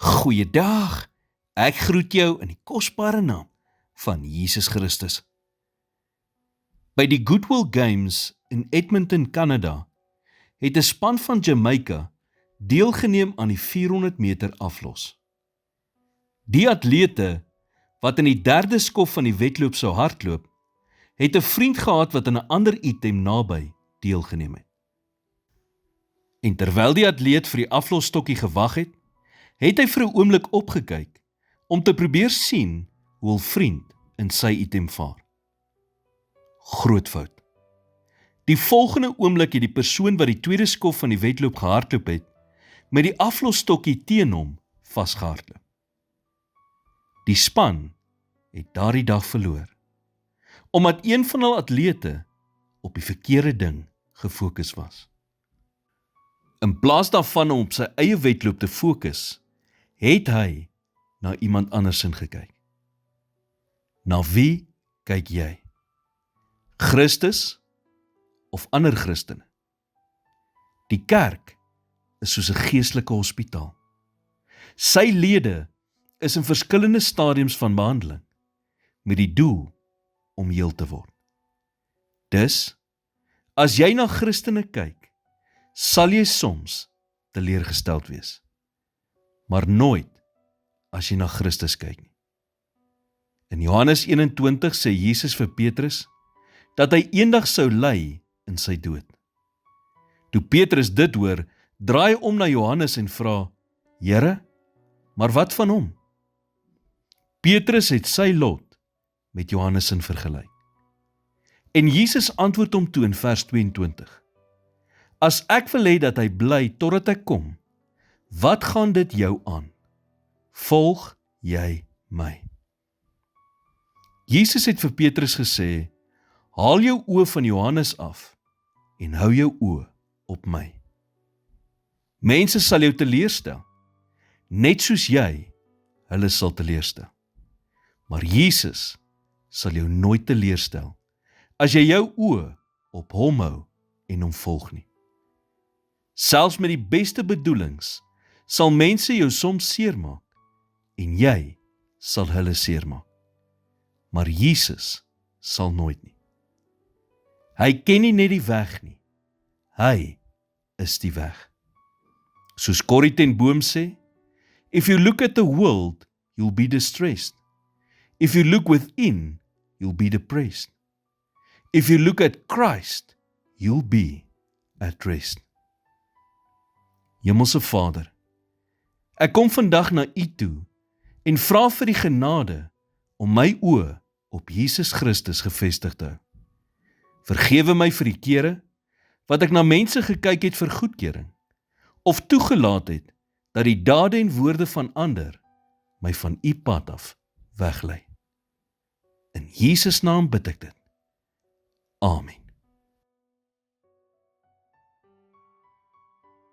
Goeiedag, ek groet jou in die kosbare naam van Jesus Christus. By die Goodwill Games in Edmonton, Canada, het 'n span van Jamaica deelgeneem aan die 400 meter aflos. Die atlete, wat in die derde skof van die wedloop sou hardloop, het 'n vriend gehad wat in 'n ander item naby deelgeneem het. En terwyl die atleet vir die aflosstokkie gewag het, het hy vir 'n oomblik opgekyk om te probeer sien hoe hul vriend in sy item vaar. Groot fout. Die volgende oomblik het die persoon wat die tweede skof van die wedloop gehardloop het, met die aflosstokkie teen hom vasgehardloop. Die span het daardie dag verloor, omdat een van hul atlete op die verkeerde ding gefokus was. In plaas daarvan om op sy eie wedloop te fokus, het hy na iemand andersin gekyk. Na wie kyk jy? Christus of ander Christene? Die kerk is soos 'n geestelike hospitaal. Sy lede is in verskillende stadiums van behandeling, met die doel om heel te word. Dus, as jy na Christene kyk, sal jy soms teleurgesteld wees, maar nooit as jy na Christus kyk nie. In Johannes 21 sê Jesus vir Petrus, dat hy eendag sou ly in sy dood. Toe Petrus dit hoor, draai om na Johannes en vra, Here, maar wat van hom? Petrus het sy lot met Johannes in vergelyk. En Jesus antwoord hom toe in vers 22, As ek wil hê dat hy bly totdat ek kom, wat gaan dit jou aan? Volg jy my? Jesus het vir Petrus gesê, haal jou oë van Johannes af en hou jou oë op my. Mense sal jou teleurstel, net soos jy hulle sal teleurstel. Maar Jesus sal jou nooit teleurstel, as jy jou oë op hom hou en hom volg nie. Selfs met die beste bedoelings sal mense jou soms seermaak en jy sal hulle seermaak. Maar Jesus sal nooit nie. Hy ken nie net die weg nie, hy is die weg. Soos Corrie ten Boom sê, if you look at the world, you'll be distressed. If you look within, you'll be depressed. If you look at Christ, you'll be at rest. Hemelse Vader, ek kom vandag na U toe en vra vir die genade om my oë op Jesus Christus gefestig te hou. Vergewe my vir die kere wat ek na mense gekyk het vir goedkeuring of toegelaat het dat die dade en woorde van ander my van U pad af weglei. In Jesus naam bid ek dit. Amen.